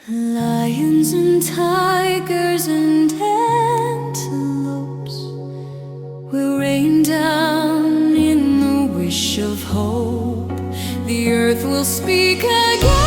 Lions and tigers and antelopes will rain down in the wish of hope. The earth will speak again.